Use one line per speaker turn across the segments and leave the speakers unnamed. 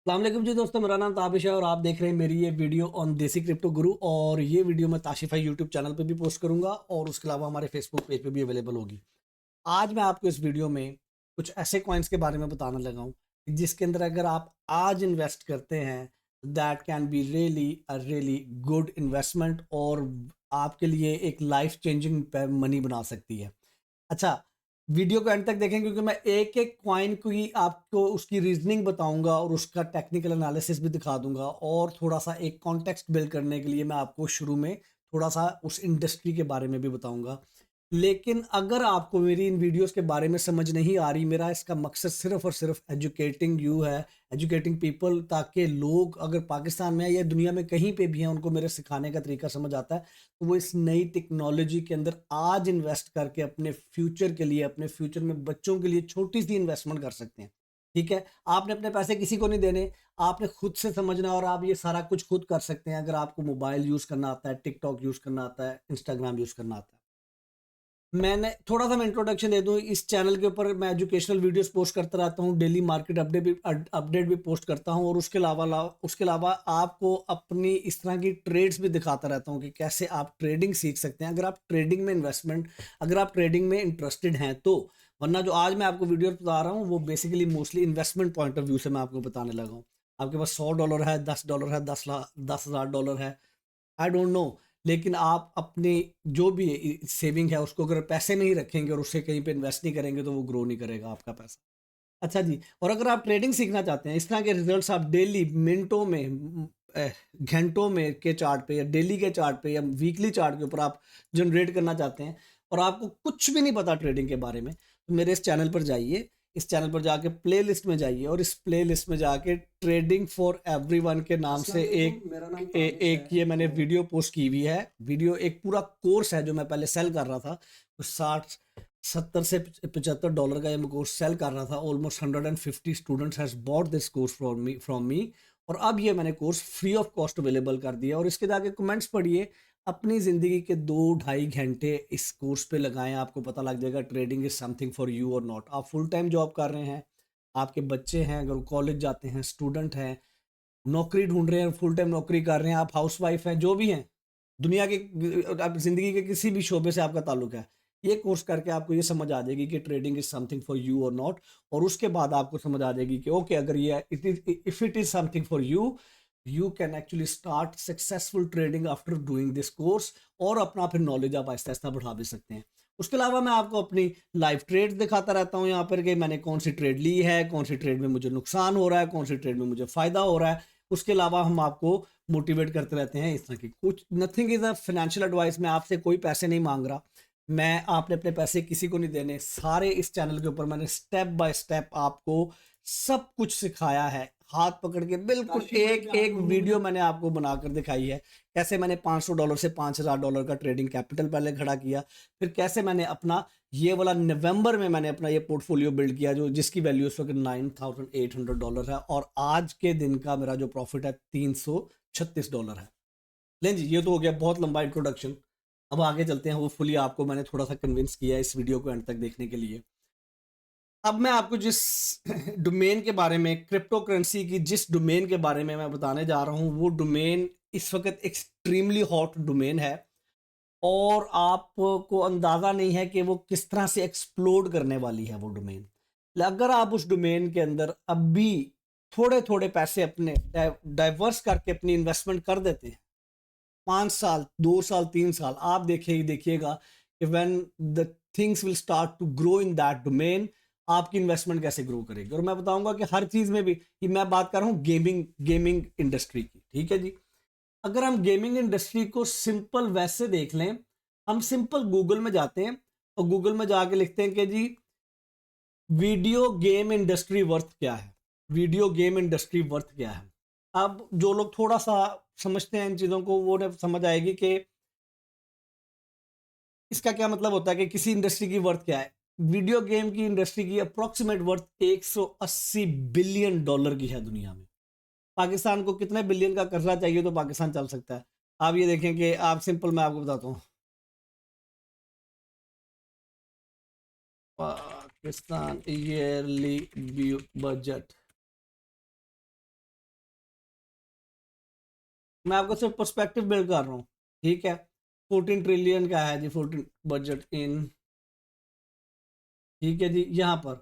अस्सलाम जी दोस्तों, मेरा नाम ताबिश है और आप देख रहे हैं मेरी ये वीडियो ऑन देसी क्रिप्टो गुरु। और ये वीडियो मैं ताशिफाई यूट्यूब चैनल पे भी पोस्ट करूंगा और उसके अलावा हमारे फेसबुक पेज पे भी अवेलेबल होगी। आज मैं आपको इस वीडियो में कुछ ऐसे कॉइन्स के बारे में बताने लगा हूँ जिसके अंदर अगर आप आज इन्वेस्ट करते हैं that can be really a really good investment और आपके लिए एक लाइफ चेंजिंग मनी बना सकती है। अच्छा, वीडियो को एंड तक देखें क्योंकि मैं एक एक कॉइन की आपको उसकी रीजनिंग बताऊंगा और उसका टेक्निकल एनालिसिस भी दिखा दूंगा और थोड़ा सा एक कॉन्टेक्स्ट बिल्ड करने के लिए मैं आपको शुरू में थोड़ा सा उस इंडस्ट्री के बारे में भी बताऊंगा। लेकिन अगर आपको मेरी इन वीडियोस के बारे में समझ नहीं आ रही, मेरा इसका मकसद सिर्फ और सिर्फ एजुकेटिंग यू है, एजुकेटिंग पीपल, ताकि लोग अगर पाकिस्तान में है या दुनिया में कहीं पे भी हैं उनको मेरे सिखाने का तरीका समझ आता है, तो वो इस नई टेक्नोलॉजी के अंदर आज इन्वेस्ट करके अपने फ्यूचर के लिए, अपने फ्यूचर में बच्चों के लिए छोटी सी इन्वेस्टमेंट कर सकते हैं। ठीक है, आपने अपने पैसे किसी को नहीं देने, आपने खुद से समझना और आप ये सारा कुछ खुद कर सकते हैं अगर आपको मोबाइल यूज़ करना आता है, टिकटॉक यूज़ करना आता है, इंस्टाग्राम यूज़ करना आता है। मैंने थोड़ा सा मैं इंट्रोडक्शन दे दूं, इस चैनल के ऊपर मैं एजुकेशनल वीडियोस पोस्ट करता रहता हूं, डेली मार्केट अपडेट भी पोस्ट करता हूं और उसके अलावा आपको अपनी इस तरह की ट्रेड्स भी दिखाता रहता हूं कि कैसे आप ट्रेडिंग सीख सकते हैं अगर आप ट्रेडिंग में इंटरेस्टेड हैं तो। वरना जो आज मैं आपको वीडियो बता रहा हूँ वो basically mostly investment point of view से मैं आपको बताने लगा हूँ। आपके पास $100 है, $10 है, 10,000 है, आई डोंट नो, लेकिन आप अपनी जो भी सेविंग है उसको अगर पैसे में ही रखेंगे और उसे कहीं पे इन्वेस्ट नहीं करेंगे तो वो ग्रो नहीं करेगा आपका पैसा। अच्छा जी, और अगर आप ट्रेडिंग सीखना चाहते हैं, इस तरह के रिजल्ट्स आप डेली मिनटों में घंटों में के चार्ट पे या डेली के चार्ट पे या वीकली चार्ट के ऊपर आप जनरेट करना चाहते हैं और आपको कुछ भी नहीं पता ट्रेडिंग के बारे में, तो मेरे इस चैनल पर जाइए, इस चैनल पर जाके प्लेलिस्ट में जाइए और इस प्लेलिस्ट में जाके ट्रेडिंग फॉर एवरीवन के नाम से
मेरा नाम
एक ये मैंने वीडियो पोस्ट की हुई है। वीडियो एक पूरा कोर्स है जो मैं पहले सेल कर रहा था, कुछ 60 70 से $75 का ये मैं कोर्स सेल कर रहा था। Almost 150 students has bought this course from me और अब ये मैंने course free of cost available कर दिया। और इसके जाके कमेंट्स पढ़िए, अपनी ज़िंदगी के 2 ढाई घंटे इस कोर्स पे लगाएं, आपको पता लग जाएगा trading is something for you और नॉट। आप फुल टाइम जॉब कर रहे हैं, आपके बच्चे हैं, अगर कॉलेज जाते हैं, स्टूडेंट हैं, नौकरी ढूंढ रहे हैं, फुल टाइम नौकरी कर रहे हैं, आप हाउस वाइफ हैं, जो भी हैं, दुनिया के आप जिंदगी के किसी भी शोबे से आपका ताल्लुक है, ये कोर्स करके आपको ये समझ आ जाएगी कि trading is something for you और नॉट। और उसके बाद आपको समझ आ जाएगी कि ओके, अगर ये if it is something for you, you can actually start successful trading after doing this course और अपना फिर नॉलेज आप आहिस्ता आहिस्ता बढ़ा भी सकते हैं। उसके अलावा मैं आपको अपनी लाइव ट्रेड दिखाता रहता हूँ यहाँ पर कि मैंने कौन सी ट्रेड ली है, कौन सी ट्रेड में मुझे नुकसान हो रहा है, कौन सी ट्रेड में मुझे फायदा हो रहा है। उसके अलावा हम आपको मोटिवेट करते रहते हैं इस तरह की कुछ। Nothing is a financial advice, मैं आपसे कोई पैसे नहीं मांग रहा, मैं आपने अपने पैसे किसी को नहीं देने। सारे इस चैनल के ऊपर मैंने स्टेप बाय स्टेप आपको सब कुछ सिखाया है, हाथ पकड़ के बिल्कुल
काशिफ भाई
एक
क्या आप
एक
लोगों ने।
वीडियो मैंने आपको बनाकर दिखाई है। कैसे मैंने $500 से $5,000 का ट्रेडिंग कैपिटल पहले खड़ा किया, फिर कैसे मैंने अपना ये वाला नवंबर में मैंने अपना ये पोर्टफोलियो बिल्ड किया जो जिसकी वैल्यू इस वक्त $9,800 है और आज के दिन का मेरा जो प्रॉफिट है $336 है। लें जी, ये तो हो गया बहुत लंबा इंट्रोडक्शन। अब आगे चलते हैं, वो फुली आपको मैंने थोड़ा सा कन्विंस किया है इस वीडियो को एंड तक देखने के लिए। अब मैं आपको जिस डोमेन के बारे में, क्रिप्टो करेंसी की जिस डोमेन के बारे में मैं बताने जा रहा हूँ, वो डोमेन इस वक्त एक्सट्रीमली हॉट डोमेन है और आपको अंदाज़ा नहीं है कि वो किस तरह से एक्सप्लोड करने वाली है वो डोमेन। अगर आप उस डोमेन के अंदर अभी थोड़े थोड़े पैसे अपने डाइवर्स करके अपनी इन्वेस्टमेंट कर देते हैं, 5 साल, 2 साल, 3 साल, आप देखिएगा कि when the things will start to grow in that domain, आपकी इन्वेस्टमेंट कैसे ग्रो करेगी। और मैं बताऊंगा कि हर चीज में भी, कि मैं बात कर रहा हूँ गेमिंग गेमिंग इंडस्ट्री की, ठीक है जी। अगर हम गेमिंग इंडस्ट्री को सिंपल वैसे देख लें, हम सिंपल गूगल में जाते हैं और गूगल में जाके लिखते हैं कि जी वीडियो गेम इंडस्ट्री वर्थ क्या है, वीडियो गेम इंडस्ट्री वर्थ क्या है। अब जो लोग थोड़ा सा समझते हैं इन चीज़ों को वो ने समझ आएगी कि इसका क्या मतलब होता है कि किसी इंडस्ट्री की वर्थ क्या है। वीडियो गेम की इंडस्ट्री की अप्रोक्सीमेट वर्थ $180 बिलियन की है दुनिया में। पाकिस्तान को कितने बिलियन का कर्जा चाहिए तो पाकिस्तान चल सकता है। आप ये देखें कि आप सिंपल, मैं आपको बताता हूँ, पाकिस्तान ईयरली बजट, मैं आपको सिर्फ पर्सपेक्टिव बिल्ड कर रहा हूँ, ठीक है। 14 ट्रिलियन का है जी 14 बजट इन, ठीक है जी। यहाँ पर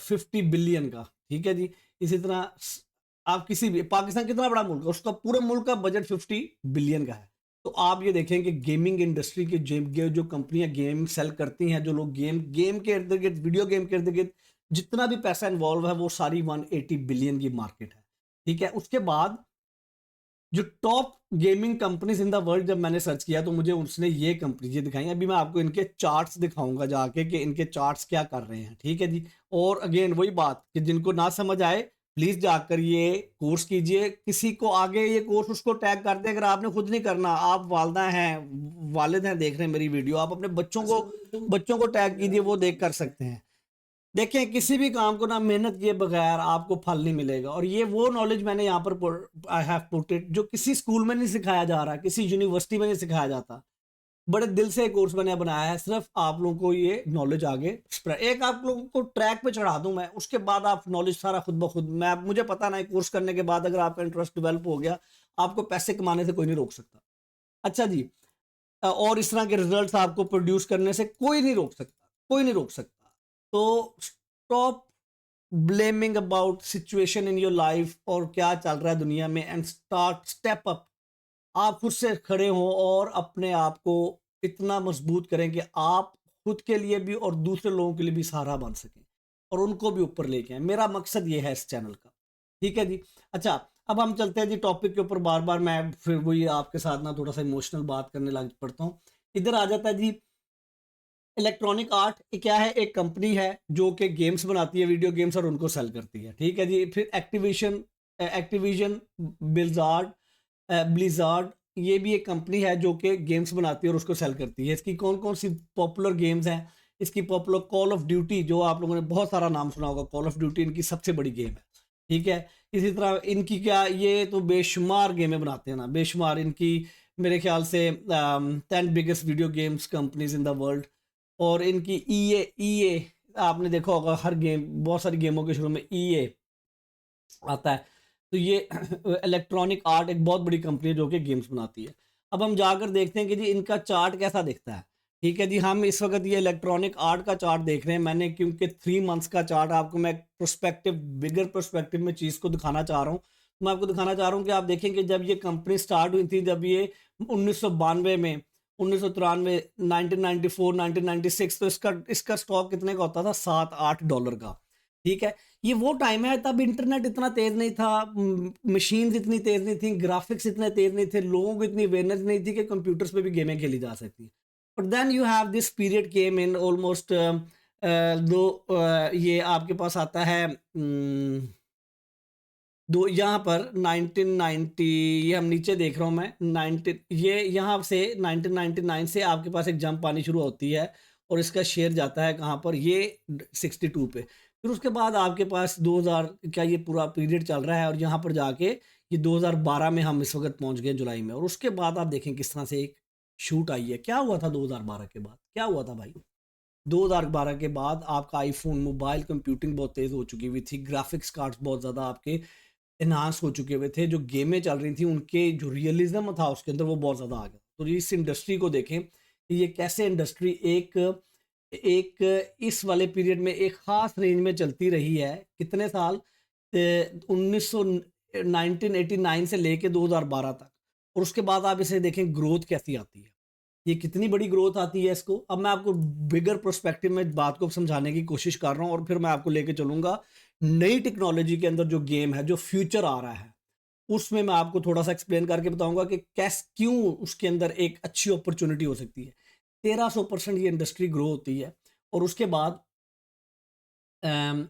50 बिलियन का, ठीक है जी। इसी तरह आप किसी भी, पाकिस्तान कितना बड़ा मुल्क है, उसका पूरे मुल्क का बजट 50 बिलियन का है। तो आप ये देखें कि गेमिंग इंडस्ट्री के जो कंपनियां गेम सेल करती हैं, जो लोग गेम के इर्द गिर्द, वीडियो गेम के इर्द गिर्द जितना भी पैसा इन्वॉल्व है, वो सारी 180 बिलियन की मार्केट है, ठीक है। उसके बाद जो top gaming companies in the world, जब मैंने सर्च किया तो मुझे उसने ये कंपनी ये दिखाई। अभी मैं आपको इनके चार्ट्स दिखाऊंगा जाके कि इनके चार्ट्स क्या कर रहे हैं, ठीक है जी। और अगेन वही बात कि जिनको ना समझ आए प्लीज जाकर ये कोर्स कीजिए। किसी को आगे ये कोर्स उसको टैग कर दे, अगर आपने खुद नहीं करना, आप वालदा हैं, वालिद हैं, देख रहे हैं मेरी वीडियो, आप अपने बच्चों को टैग कीजिए, वो देख कर सकते हैं। देखें, किसी भी काम को ना मेहनत किए बगैर आपको फल नहीं मिलेगा। और ये वो नॉलेज मैंने यहाँ पर आई हैव पुट इट, जो किसी स्कूल में नहीं सिखाया जा रहा, किसी यूनिवर्सिटी में नहीं सिखाया जाता। बड़े दिल से कोर्स मैंने बनाया है, सिर्फ आप लोगों को ये नॉलेज आगे एक आप लोगों को ट्रैक पे चढ़ा दूं मैं, उसके बाद आप नॉलेज सारा खुद ब खुद, मैं मुझे पता ना, कोर्स करने के बाद अगर आपका इंटरेस्ट डेवलप हो गया, आपको पैसे कमाने से कोई नहीं रोक सकता। अच्छा जी, और इस तरह के रिजल्ट्स आपको प्रोड्यूस करने से कोई नहीं रोक सकता, कोई नहीं रोक सकता। तो stop blaming about situation in your life और क्या चल रहा है दुनिया में, एंड स्टार्ट स्टेप अप। आप खुद से खड़े हों और अपने आप को इतना मजबूत करें कि आप खुद के लिए भी और दूसरे लोगों के लिए भी सहारा बन सकें और उनको भी ऊपर लेके आए। मेरा मकसद ये है इस चैनल का, ठीक है जी। अच्छा, अब हम चलते हैं जी टॉपिक के ऊपर। बार बार मैं फिर वही आपके साथ ना थोड़ा सा इमोशनल बात करने लग पड़ता हूँ। इधर आ जाता है जी इलेक्ट्रॉनिक आर्ट। क्या है, एक कंपनी है जो कि गेम्स बनाती है, वीडियो गेम्स, और उनको सेल करती है, ठीक है जी। फिर एक्टिविजन ब्लिजार्ड, ये भी एक कंपनी है जो कि गेम्स बनाती है और उसको सेल करती है। इसकी कौन कौन सी पॉपुलर गेम्स हैं? इसकी पॉपुलर कॉल ऑफ ड्यूटी, जो आप लोगों ने बहुत सारा नाम सुना होगा, कॉल ऑफ ड्यूटी इनकी सबसे बड़ी गेम है, ठीक है। इसी तरह इनकी क्या, ये तो बेशुमार गेमें बनाते हैं ना, बेशुमार। इनकी मेरे ख्याल से 10 biggest video games companies in the world. और इनकी ई ए आपने देखा होगा, हर गेम, बहुत सारी गेमों के शुरू में ई आता है। तो ये इलेक्ट्रॉनिक आर्ट एक बहुत बड़ी कंपनी है जो कि गेम्स बनाती है। अब हम जाकर देखते हैं कि जी इनका चार्ट कैसा दिखता है, ठीक है जी। हम इस वक्त ये इलेक्ट्रॉनिक आर्ट का चार्ट देख रहे हैं मैंने, क्योंकि 3 मंथ्स का चार्ट आपको मैं प्रोस्पेक्टिव, बिगर प्रोस्पेक्टिव में चीज़ को दिखाना चाह रहा हूँ। मैं आपको दिखाना चाह रहा हूँ कि आप देखें कि जब ये कंपनी स्टार्ट हुई थी, जब ये 1992 में, 1993, 1994, 1996, तो इसका इसका स्टॉक कितने का होता था? $7-8 का, ठीक है। ये वो टाइम है, तब इंटरनेट इतना तेज नहीं था, मशीन इतनी तेज नहीं थी, ग्राफिक्स इतने तेज नहीं थे, लोगों को इतनी अवेयरनेस नहीं थी कि कंप्यूटर्स पे भी गेमें खेली जा सकती। But then you have this period came in almost two, ये आपके पास आता है दो, यहाँ पर 1990, ये हम नीचे देख रहा हूँ मैं, 19, ये यहाँ से 1999 से आपके पास एक जंप आनी शुरू होती है और इसका शेयर जाता है कहाँ पर? ये 62 पे। फिर उसके बाद आपके पास 2000 का ये पूरा पीरियड चल रहा है और यहाँ पर जाके ये 2012 में हम इस वक्त पहुँच गए जुलाई में। और उसके बाद आप देखें किस तरह से एक शूट आई है। क्या हुआ था 2012 के बाद? क्या हुआ था भाई? 2012 के बाद आपका आईफोन, मोबाइल कंप्यूटिंग बहुत तेज़ हो चुकी हुई थी, ग्राफिक्स कार्ड्स बहुत ज़्यादा आपके एनहांस हो चुके हुए थे, जो गेमें चल रही थी उनके जो रियलिज्म था उसके अंदर वो बहुत ज़्यादा आ गया। तो इस इंडस्ट्री को देखें कि ये कैसे इंडस्ट्री एक एक इस वाले पीरियड में एक ख़ास रेंज में चलती रही है। कितने साल? 1989 से लेके 2012 तक। और उसके बाद आप इसे देखें ग्रोथ कैसी आती है, ये कितनी बड़ी ग्रोथ आती है इसको। अब मैं आपको बिगर प्रोस्पेक्टिव में बात को समझाने की कोशिश कर रहा हूँ और फिर मैं आपको लेके चलूंगा नई टेक्नोलॉजी के अंदर, जो गेम है, जो फ्यूचर आ रहा है, उसमें मैं आपको थोड़ा सा एक्सप्लेन करके बताऊंगा कि क्यों उसके अंदर एक अच्छी अपॉर्चुनिटी हो सकती है। 1300% ये इंडस्ट्री ग्रो होती है। और उसके बाद अम,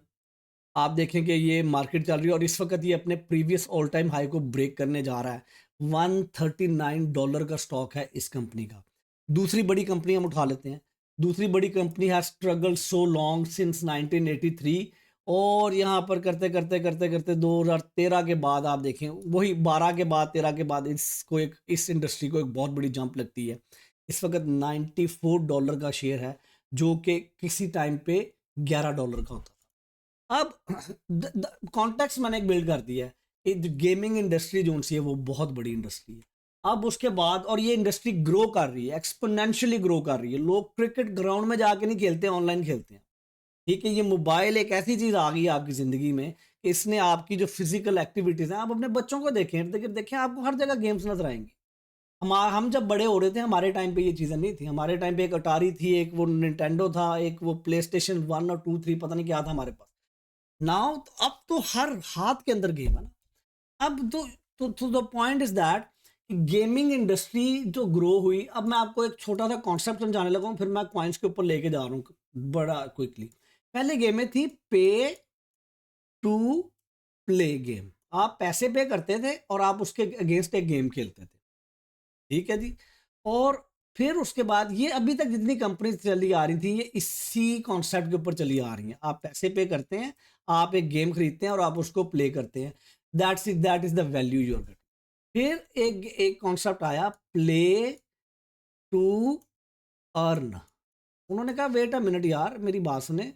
आप देखें कि ये मार्केट चल रही है और इस वक्त ये अपने प्रीवियस ऑल टाइम हाई को ब्रेक करने जा रहा है। $139 का स्टॉक है इस कंपनी का। दूसरी बड़ी कंपनी हम उठा लेते हैं। दूसरी बड़ी कंपनी है स्ट्रगल सो लॉन्ग सिंस 1983। और यहाँ पर करते करते करते करते 2013 के बाद आप देखें, वही 12 के बाद, 13 के बाद इसको एक, इस इंडस्ट्री को एक बहुत बड़ी जंप लगती है। इस वक्त $94 का शेयर है, जो कि किसी टाइम पे $11 का होता। अब कॉन्टेक्स्ट मैंने एक बिल्ड कर दिया है गेमिंग इंडस्ट्री जो सी है वो बहुत बड़ी इंडस्ट्री है। अब उसके बाद, और ये इंडस्ट्री ग्रो कर रही है, एक्सपोनेंशियली ग्रो कर रही है। लोग क्रिकेट ग्राउंड में जाके नहीं खेलते, ऑनलाइन खेलते हैं। ठीक है, ये मोबाइल एक ऐसी चीज आ गई है आपकी जिंदगी में कि इसने आपकी जो फिजिकल एक्टिविटीज हैं, आप अपने बच्चों को देखें, देखें आपको हर जगह गेम्स नजर आएंगे। हम जब बड़े हो रहे थे, हमारे टाइम पे ये चीज़ें नहीं थी। हमारे टाइम पे एक अटारी थी, एक वो निंटेंडो था, एक वो प्ले स्टेशन 1 और 2 3 पता नहीं क्या था हमारे पास। नाउ अब तो हर हाथ के अंदर गेम है ना। अब तो the point is that gaming industry जो ग्रो हुई। अब मैं आपको एक छोटा सा कॉन्सेप्ट समझाने लगा हूँ, फिर मैं कॉइन्स के ऊपर लेके जा रहा हूँ बड़ा क्विकली। पहले गेमें थी पे टू प्ले गेम। आप पैसे पे करते थे और आप उसके अगेंस्ट एक गेम खेलते थे। ठीक है जी। और फिर उसके बाद ये अभी तक जितनी कंपनी चली आ रही थी, ये इसी कॉन्सेप्ट के ऊपर चली आ रही हैं। आप पैसे पे करते हैं, आप एक गेम खरीदते हैं और आप उसको प्ले करते हैं। That is the value you're getting. फिर एक कॉन्सेप्ट आया, प्ले टू अर्न। उन्होंने कहा वेट अ मिनट यार, मेरी बात सुने।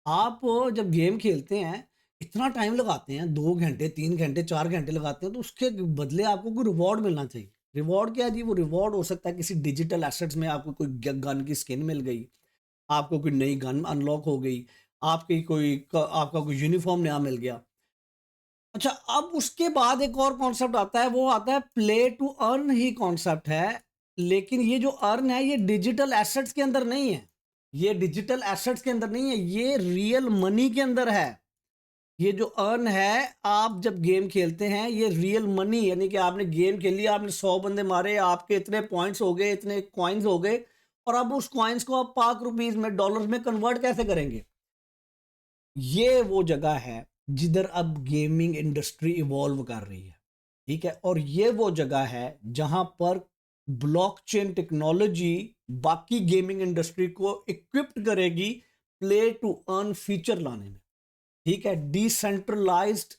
आप जब गेम खेलते हैं, इतना टाइम लगाते हैं, 2 घंटे 3 घंटे 4 घंटे लगाते हैं, तो उसके बदले आपको कोई रिवॉर्ड मिलना चाहिए। रिवॉर्ड क्या है जी? वो रिवॉर्ड हो सकता है किसी डिजिटल एसेट्स में, आपको कोई गन की स्किन मिल गई, आपको कोई नई गन अनलॉक हो गई, आपका कोई यूनिफॉर्म नया मिल गया। अच्छा, अब उसके बाद एक और कॉन्सेप्ट आता है, वो आता है प्ले टू अर्न ही कॉन्सेप्ट है। लेकिन ये जो अर्न है, ये डिजिटल एसेट्स के अंदर नहीं है। ये डिजिटल एसेट्स के अंदर नहीं है, ये रियल मनी के अंदर है। ये जो अर्न है, आप जब गेम खेलते हैं, ये रियल मनी, यानी कि आपने गेम खेली, आपने 100 बंदे मारे, आपके इतने पॉइंट्स हो गए, इतने कॉइन्स हो गए, और अब उस कॉइन्स को आप पाक रुपीज में, डॉलर्स में कन्वर्ट कैसे करेंगे? ये वो जगह है जिधर अब गेमिंग इंडस्ट्री इवॉल्व कर रही है। ठीक है, और ये वो जगह है जहां पर ब्लॉकचेन टेक्नोलॉजी बाकी गेमिंग इंडस्ट्री को इक्विप्ड करेगी प्ले टू अर्न फीचर लाने में। ठीक है, डिसेंट्रलाइज्ड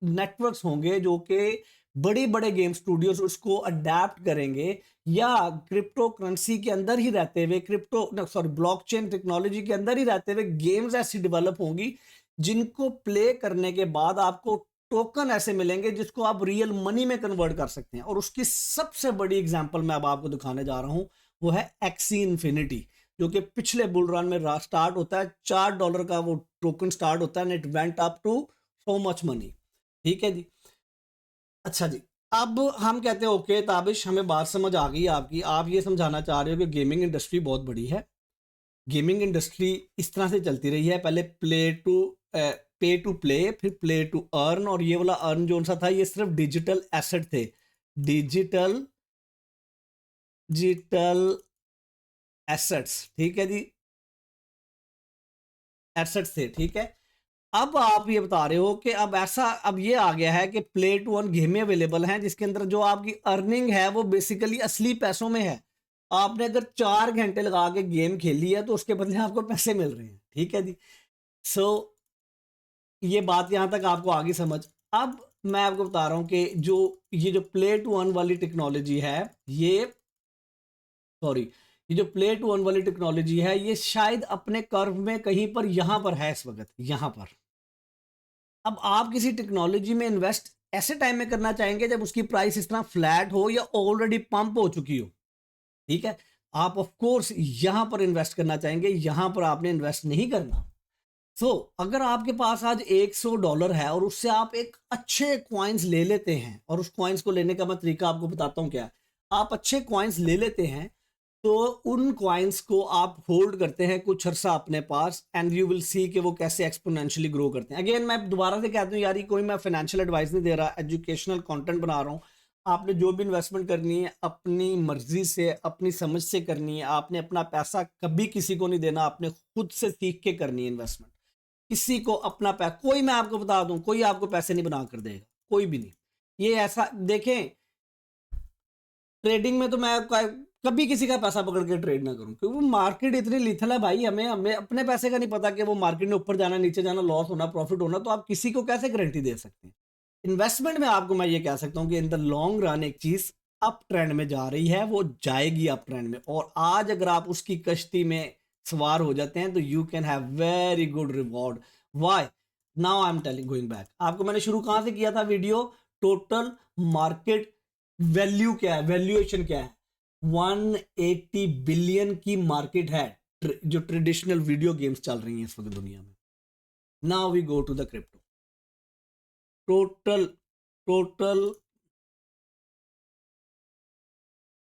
नेटवर्क्स होंगे जो कि बड़े बड़े गेम स्टूडियोज उसको अडेप्ट करेंगे, या क्रिप्टो करेंसी के अंदर ही रहते हुए, ब्लॉकचेन टेक्नोलॉजी के अंदर ही रहते हुए गेम्स ऐसी डेवलप होंगी जिनको प्ले करने के बाद आपको टोकन ऐसे मिलेंगे जिसको आप रियल मनी में कन्वर्ट कर सकते हैं। और उसकी सबसे बड़ी एग्जांपल मैं अब आपको दिखाने जा रहा हूं, वो है एक्सी इन्फिनिटी, जो कि पिछले बुल रन में स्टार्ट होता है, $4 का वो टोकन स्टार्ट होता है, and it went up to so much money. ठीक है जी। अच्छा जी, अब हम कहते हैं ओके ताबिश, हमें बात समझ आ गई आपकी। आप ये समझाना चाह रहे हो कि गेमिंग इंडस्ट्री बहुत बड़ी है। गेमिंग इंडस्ट्री इस तरह से चलती रही है, पहले पे टू प्ले, फिर प्ले टू अर्न, और ये वाला अर्न जो सा था, ये सिर्फ डिजिटल एसेट थे। डिजिटल डिजिटल एसेट्स, ठीक है जी, एसेट्स थे। ठीक है, अब आप ये बता रहे हो कि अब ये आ गया है कि प्ले टू अर्न गेमें अवेलेबल हैं जिसके अंदर जो आपकी अर्निंग है वो बेसिकली असली पैसों में है। आपने अगर 4 घंटे लगा के गेम खेली है तो उसके बदले आपको पैसे मिल रहे हैं। ठीक है जी। सो ये बात यहां तक आपको आगे समझ। अब मैं आपको बता रहा हूं कि ये जो प्ले टू अर्न वाली टेक्नोलॉजी है, ये सॉरी ये जो प्ले टू अर्न वाली टेक्नोलॉजी है, ये शायद अपने कर्व में कहीं पर यहां पर है इस वक्त, यहां पर। अब आप किसी टेक्नोलॉजी में इन्वेस्ट ऐसे टाइम में करना चाहेंगे जब उसकी प्राइस इस तरह फ्लैट हो या ऑलरेडी पंप हो चुकी हो। ठीक है, आप ऑफ कोर्स यहां पर इन्वेस्ट करना चाहेंगे, यहां पर आपने इन्वेस्ट नहीं करना। अगर आपके पास आज $100 है और उससे आप एक अच्छे क्वाइंस ले लेते हैं, और उस क्वाइंस को लेने का मैं तरीका आपको बताता हूं क्या है। आप अच्छे क्वाइंस ले लेते हैं, तो उन क्वाइंस को आप होल्ड करते हैं कुछ अरसा अपने पास, एंड यू विल सी कि वो कैसे एक्सपोनेंशियली ग्रो करते हैं। अगेन मैं दोबारा से कहता हूँ यार, ये कोई मैं फाइनेंशियल एडवाइस नहीं दे रहा, एजुकेशनल कंटेंट बना रहा हूँ। आपने जो भी इन्वेस्टमेंट करनी है अपनी मर्जी से, अपनी समझ से करनी है। आपने अपना पैसा कभी किसी को नहीं देना, आपने खुद से सीख के करनी है इन्वेस्टमेंट। किसी को अपना पैसा, कोई, मैं आपको बता दूं, कोई आपको पैसे नहीं बना कर देगा, कोई भी नहीं। ये ऐसा देखें, ट्रेडिंग में तो मैं कभी किसी का पैसा पकड़ के ट्रेड ना करूं, क्योंकि मार्केट इतनी लिथल है भाई। हमें हमें अपने पैसे का नहीं पता कि वो मार्केट में ऊपर जाना, नीचे जाना, लॉस होना, प्रॉफिट होना, तो आप किसी को कैसे गारंटी दे सकते हैं? इन्वेस्टमेंट में आपको मैं ये कह सकता हूं कि इन द लॉन्ग रन एक चीज अप ट्रेंड में जा रही है, वो जाएगी अप ट्रेंड में, और आज अगर आप उसकी कश्ती में सवार हो जाते हैं तो you can have very good reward. Why? Now I am telling, going back, आपको मैंने शुरू कहां से किया था वीडियो? टोटल मार्केट वैल्यू क्या है, वैल्यूएशन क्या है, 180 बिलियन की मार्केट है जो ट्रेडिशनल वीडियो गेम्स चल रही हैं इस वक्त दुनिया में। Now we go to the crypto. Total total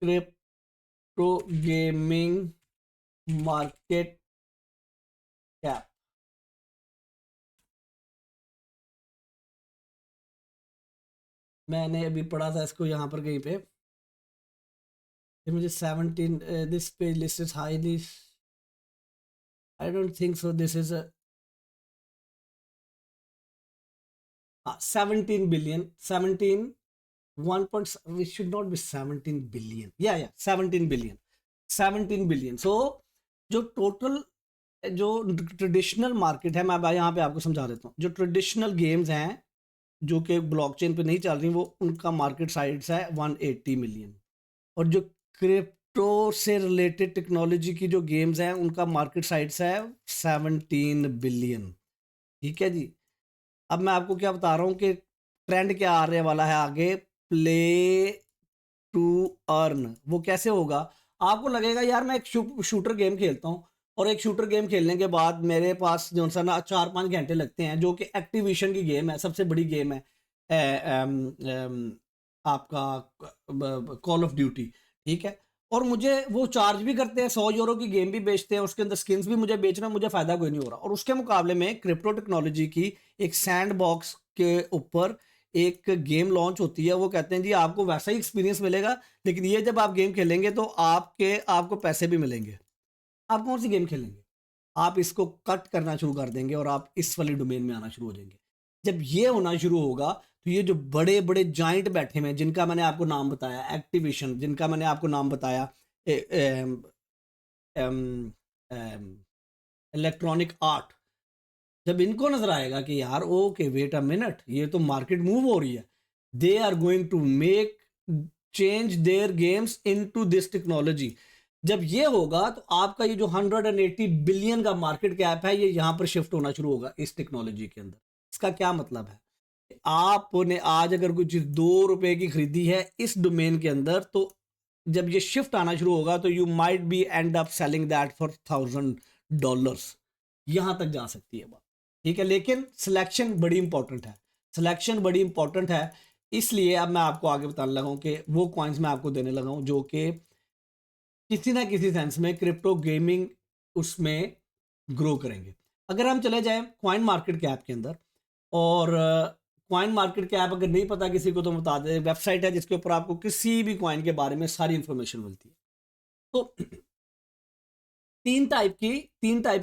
crypto gaming market cap, मैंने अभी पढ़ा था इसको यहाँ पर कहीं पे, मुझे 17 this page list is highly, I don't think so this is 17 billion, 17 1 point, we should not be 17 billion, yeah 17 billion, 17 billion. So जो टोटल जो ट्रेडिशनल मार्केट है, मैं यहाँ पे आपको समझा देता हूँ, जो ट्रेडिशनल गेम्स हैं जो कि ब्लॉकचेन पे नहीं चल रही, वो उनका मार्केट साइज है 180 मिलियन, और जो क्रिप्टो से रिलेटेड टेक्नोलॉजी की जो गेम्स हैं उनका मार्केट साइज है 17 बिलियन। ठीक है जी। अब मैं आपको क्या बता रहा हूँ कि ट्रेंड क्या आने वाला है आगे, प्ले टू अर्न। वो कैसे होगा, आपको लगेगा यार मैं एक शूटर गेम खेलता हूँ, और एक शूटर गेम खेलने के बाद मेरे पास जो सा ना 4-5 घंटे लगते हैं, जो कि एक्टिविशन की गेम है, सबसे बड़ी गेम है आपका कॉल ऑफ ड्यूटी। ठीक है, और मुझे वो चार्ज भी करते हैं, 100 यूरो की गेम भी बेचते हैं, उसके अंदर स्किन्स भी मुझे बेचना, मुझे फायदा कोई नहीं हो रहा। और उसके मुकाबले में क्रिप्टो टेक्नोलॉजी की एक सैंड बॉक्स के ऊपर एक गेम लॉन्च होती है, वो कहते हैं जी आपको वैसा ही एक्सपीरियंस मिलेगा, लेकिन ये जब आप गेम खेलेंगे तो आपको पैसे भी मिलेंगे। आप कौन सी गेम खेलेंगे, आप इसको कट करना शुरू कर देंगे और आप इस वाली डोमेन में आना शुरू हो जाएंगे। जब ये होना शुरू होगा तो ये जो बड़े बड़े जाइंट बैठे हुए हैं, जिनका मैंने आपको नाम बताया एक्टिविशन, जिनका मैंने आपको नाम बताया इलेक्ट्रॉनिक आर्ट, जब इनको नजर आएगा कि यार ओके वेट अ मिनट, ये तो मार्केट मूव हो रही है, they are going to make change their games into this technology. जब ये होगा तो आपका ये जो 180 बिलियन का मार्केट कैप है, ये यहां पर शिफ्ट होना शुरू होगा इस टेक्नोलॉजी के अंदर। इसका क्या मतलब है, आपने आज अगर कोई चीज 2 रुपए की खरीदी है इस डोमेन के अंदर, तो जब ये शिफ्ट आना शुरू होगा तो you might be and up selling that for $1000, यहां तक जा सकती है बात। ठीक है, लेकिन सिलेक्शन बड़ी इंपॉर्टेंट है, सिलेक्शन बड़ी इंपॉर्टेंट है। इसलिए अब मैं आपको आगे बताने लगा हूं कि वो कॉइन्स मैं आपको देने लगा हूं जो कि किसी ना किसी सेंस में क्रिप्टो गेमिंग उसमें ग्रो करेंगे। अगर हम चले जाएं कॉइन मार्केट कैप के अंदर, और कॉइन मार्केट कैप अगर नहीं पता किसी को तो बता दे, वेबसाइट है जिसके ऊपर आपको किसी भी कॉइन के बारे में सारी इंफॉर्मेशन मिलती है। तो तीन टाइप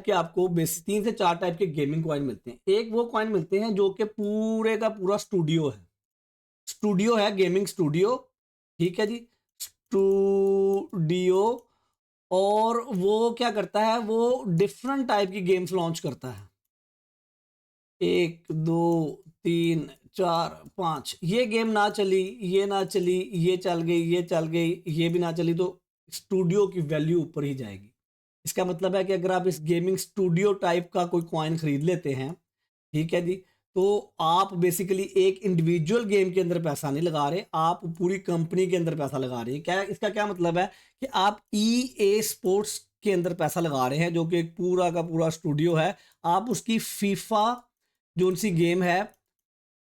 के आपको बेसिक 3 से 4 टाइप के गेमिंग कॉइन मिलते हैं। एक वो कॉइन मिलते हैं जो कि पूरे का पूरा स्टूडियो है गेमिंग स्टूडियो। ठीक है जी, स्टूडियो, और वो क्या करता है, वो डिफरेंट टाइप की गेम्स लॉन्च करता है, 1 2 3 4 5, ये गेम ना चली, ये ना चली, ये चल गई, ये चल गई, ये भी ना चली, तो स्टूडियो की वैल्यू ऊपर ही जाएगी। इसका मतलब है कि अगर आप इस गेमिंग स्टूडियो टाइप का कोई कॉइन खरीद लेते हैं, ठीक है जी, तो आप बेसिकली एक इंडिविजुअल गेम के अंदर पैसा नहीं लगा रहे, आप पूरी कंपनी के अंदर पैसा लगा रहे हैं। क्या इसका क्या मतलब है कि आप EA स्पोर्ट्स के अंदर पैसा लगा रहे हैं, जो कि एक पूरा का पूरा स्टूडियो है। आप उसकी फीफा जो सी गेम है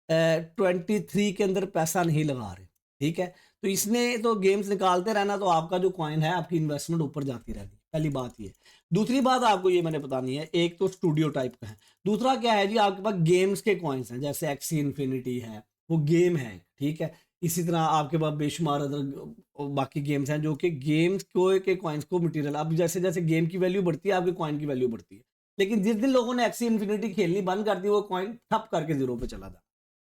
23 के अंदर पैसा नहीं लगा रहे। ठीक है, तो इसने तो गेम्स निकालते रहना, तो आपका जो कॉइन है आपकी इन्वेस्टमेंट ऊपर जाती रहती है, पहली बात ये। दूसरी बात आपको ये मैंने बतानी है, एक तो स्टूडियो टाइप का है, दूसरा क्या है जी, आपके पास गेम्स के कॉइन्स हैं, जैसे एक्सी इन्फिनिटी है, वो गेम है। ठीक है, इसी तरह आपके पास बेशुमार अदर बाकी गेम्स हैं जो कि गेम्स को के कॉइन्स को मटेरियल, अब जैसे जैसे गेम की वैल्यू बढ़ती है आपके कॉइन की वैल्यू बढ़ती है। लेकिन जिस दिन लोगों ने एक्सी इन्फिनिटी खेलनी बंद कर दी, वो कॉइन ठप करके 0 पे चला था।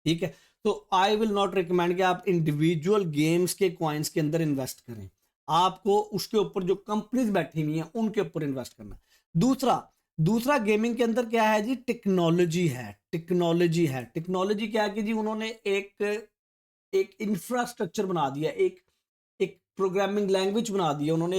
ठीक है, तो आई विल नॉट रिकमेंड कि आप इंडिविजुअल गेम्स के कॉइन्स के अंदर इन्वेस्ट करें, आपको उसके ऊपर जो कंपनीज बैठी हुई हैं उनके ऊपर इन्वेस्ट करना। दूसरा गेमिंग के अंदर क्या है जी, टेक्नोलॉजी क्या है कि जी उन्होंने एक इंफ्रास्ट्रक्चर बना दिया, एक प्रोग्रामिंग लैंग्वेज बना दिया, उन्होंने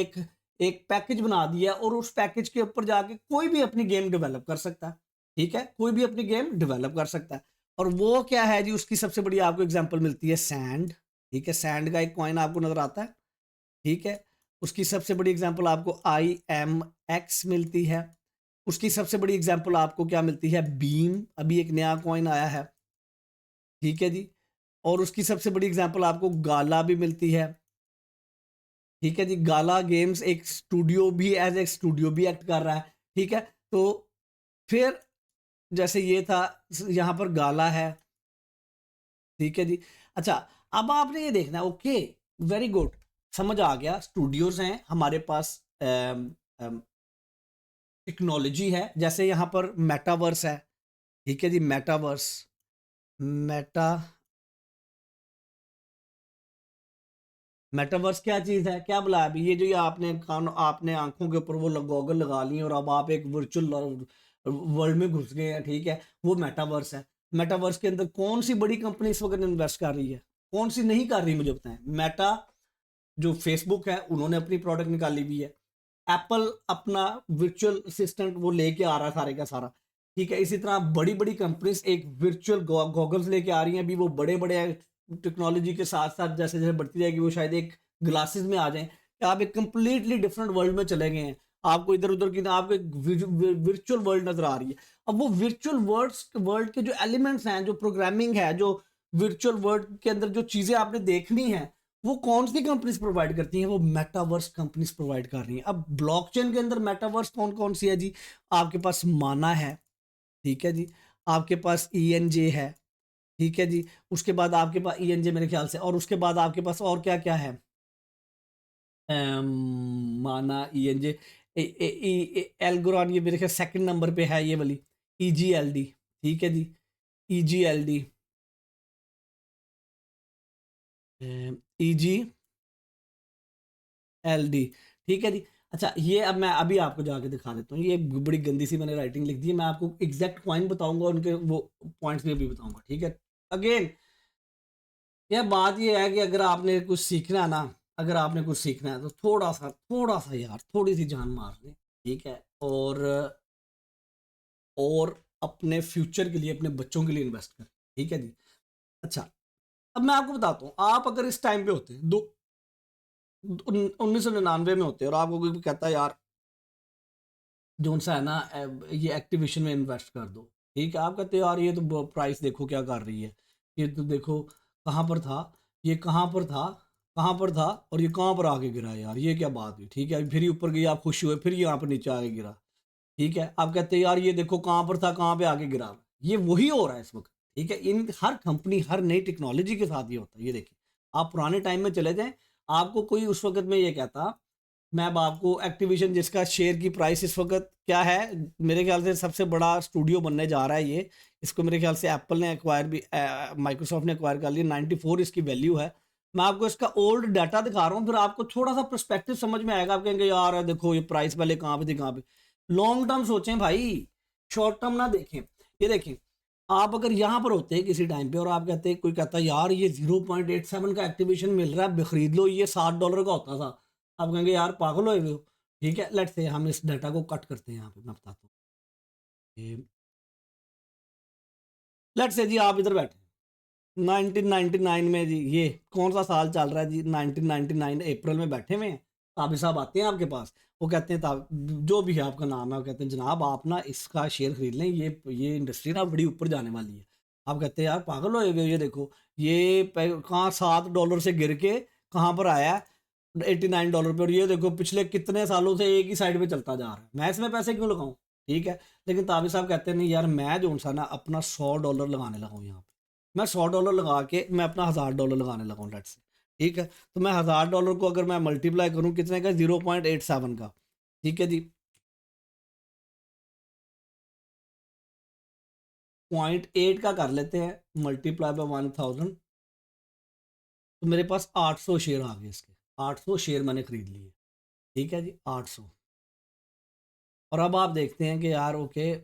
एक पैकेज बना दिया, और उस पैकेज के ऊपर जाके कोई भी अपनी गेम डेवलप कर सकता है। ठीक है, कोई भी अपनी गेम डेवलप कर सकता है। और वो क्या है जी, उसकी सबसे बड़ी आपको एग्जांपल मिलती है सैंड। ठीक है, सैंड का एक कॉइन आपको नजर आता है। ठीक है, उसकी सबसे बड़ी एग्जांपल आपको IMX मिलती है। उसकी सबसे बड़ी एग्जांपल आपको क्या मिलती है, बीम, अभी एक नया कॉइन आया है। ठीक है जी, और उसकी सबसे बड़ी एग्जांपल आपको गाला भी मिलती है। ठीक है जी, गाला गेम्स एक स्टूडियो भी, एज एक स्टूडियो भी एक्ट कर रहा है। ठीक है, तो फिर जैसे ये था, यहाँ पर गाला है। ठीक है जी। अच्छा, अब आपने ये देखना है, ओके, वेरी गुड, समझ आ गया, स्टूडियोज हैं हमारे पास, टेक्नोलॉजी है, जैसे यहाँ पर मेटावर्स है। ठीक है जी, मेटावर्स, मेटा मेटावर्स क्या चीज है, क्या बोला अभी, ये जो ये आपने कान, आपने आंखों के ऊपर वो गॉगल लगा ली और अब आप एक वर्चुअल वर्ल्ड में घुस गए हैं। ठीक है, वो मेटावर्स है। मेटावर्स के अंदर कौन सी बड़ी कंपनी इस वक्त इन्वेस्ट कर रही है, कौन सी नहीं कर रही, मुझे बताएं। मेटा, जो फेसबुक है, उन्होंने अपनी प्रोडक्ट निकाली हुई है। एप्पल अपना वर्चुअल असिस्टेंट वो लेके आ रहा है सारे का सारा। ठीक है, इसी तरह बड़ी बड़ी कंपनीज एक वर्चुअल गॉगल्स लेके आ रही हैं। अभी वो बड़े बड़े टेक्नोलॉजी के साथ साथ जैसे जैसे बढ़ती जाएगी, वो शायद एक ग्लासेस में आ जाएं कि आप एक कंप्लीटली डिफरेंट वर्ल्ड में चले गए हैं। आपको इधर उधर की, आपको एक वर्चुअल वर्ल्ड नजर आ रही है। अब वो वर्चुअल वर्ल्ड के जो एलिमेंट्स हैं, जो प्रोग्रामिंग है, जो वर्चुअल वर्ल्ड के अंदर जो चीजें आपने देखनी है, वो कौन सी कंपनीज प्रोवाइड करती हैं, वो मेटावर्स कंपनीज प्रोवाइड कर रही हैं। अब ब्लॉकचेन के अंदर मेटावर्स कौन कौन सी है जी, आपके पास माना है। ठीक है जी, आपके पास ENJ है। ठीक है जी, उसके बाद आपके पास ENJ मेरे ख्याल से, और उसके बाद आपके पास और क्या क्या है, माना, ENJ, एल्गोरॉन, ये मेरे ख्याल सेकंड नंबर पे है ये वाली, EGLD। ठीक है जी, EGLD, EGLD। ठीक है जी। अच्छा, ये अब मैं अभी आपको जाके दिखा देता हूँ, ये बड़ी गंदी सी मैंने राइटिंग लिख दी है, मैं आपको एग्जैक्ट कॉइन बताऊंगा, उनके वो पॉइंट्स भी अभी बताऊंगा। ठीक है, अगेन यह बात ये है कि अगर आपने कुछ सीखना है ना, अगर आपने कुछ सीखना है तो थोड़ा सा यार, थोड़ी सी जान मार लें। ठीक है, और अपने फ्यूचर के लिए, अपने बच्चों के लिए इन्वेस्ट करें। ठीक है जी। अच्छा, अब मैं आपको बताता हूँ, आप अगर इस टाइम पे होते हैं, 1999 में होते हैं, और आपको कोई कहता है यार जो सा है ना, ये एक्टिविशन में इन्वेस्ट कर दो। ठीक है, आप कहते हो यार ये तो प्राइस देखो क्या कर रही है, ये तो देखो कहाँ पर था, ये कहाँ पर था, कहाँ पर था, और ये कहाँ पर आके गिरा है यार, ये क्या बात हुई। ठीक है, फिर ये ऊपर गई, आप खुश हुए, फिर ये यहाँ पर नीचे आके गिरा। ठीक है, आप कहते हैं यार ये देखो कहाँ पर था, कहाँ पे आके गिरा। ये वही हो रहा है इस वक्त। ठीक है, इन हर कंपनी, हर नई टेक्नोलॉजी के साथ ये होता है। ये देखिए, आप पुराने टाइम में चले जाएं, आपको कोई उस वक्त में ये कहता, मैं अब आपको एक्टिविजन जिसका शेयर की प्राइस इस वक्त क्या है, मेरे ख्याल से सबसे बड़ा स्टूडियो बनने जा रहा है ये, इसको मेरे ख्याल से एप्पल ने एक्वायर भी, माइक्रोसॉफ्ट ने एक्वायर कर लिया, 94 इसकी वैल्यू है। मैं आपको इसका ओल्ड डाटा दिखा रहा हूँ, फिर आपको थोड़ा सा पर्सपेक्टिव समझ में आएगा। आप कहेंगे यार देखो ये प्राइस पहले कहाँ पे थी, कहाँ पे। लॉन्ग टर्म सोचें भाई, शॉर्ट टर्म ना देखें। ये देखें, आप अगर यहाँ पर होते हैं किसी टाइम पे, और आप कहते हैं, कोई कहता है यार ये 0.87 का एक्टिवेशन मिल रहा है, खरीद लो, ये $7 का होता था, आप कहेंगे यार पागल हो गए हो। ठीक है, लेट्स से हम इस डाटा को कट करते हैं, यहाँ पे मैं बताता हूँ। लेट्स से जी आप इधर बैठे 1999 में जी, ये कौन सा साल चल रहा है जी, 1999 अप्रैल में बैठे हुए हैं। ताबी साहब आते हैं आपके पास, वो कहते हैं, जो भी है आपका नाम है, वो कहते हैं जनाब आप ना इसका शेयर खरीद लें, ये इंडस्ट्री ना बड़ी ऊपर जाने वाली है। आप कहते हैं यार पागल हो गए, ये देखो ये कहाँ $7 से गिर के कहाँ पर आया है, $89 पे, और ये देखो पिछले कितने सालों से एक ही साइड पे चलता जा रहा है, मैं इसमें पैसे क्यों लगाऊं। ठीक है, लेकिन ताबी साहब कहते हैं नहीं यार, मैं जो सा ना अपना $100 लगाने लगा हूँ यहाँ पे, मैं $100 लगा के मैं अपना $1000 लगाने लगा हूँ, लेट्स से। ठीक है, तो मैं $1000 को अगर मैं मल्टीप्लाई करूँ कितने का, 0.87 का। ठीक है जी, 0.8 का कर लेते हैं, मल्टीप्लाई बाय 1000, तो मेरे पास 800 शेयर आ गए इसके, 800 शेयर मैंने खरीद लिए। ठीक है जी, 800। और अब आप देखते हैं कि यार ओके,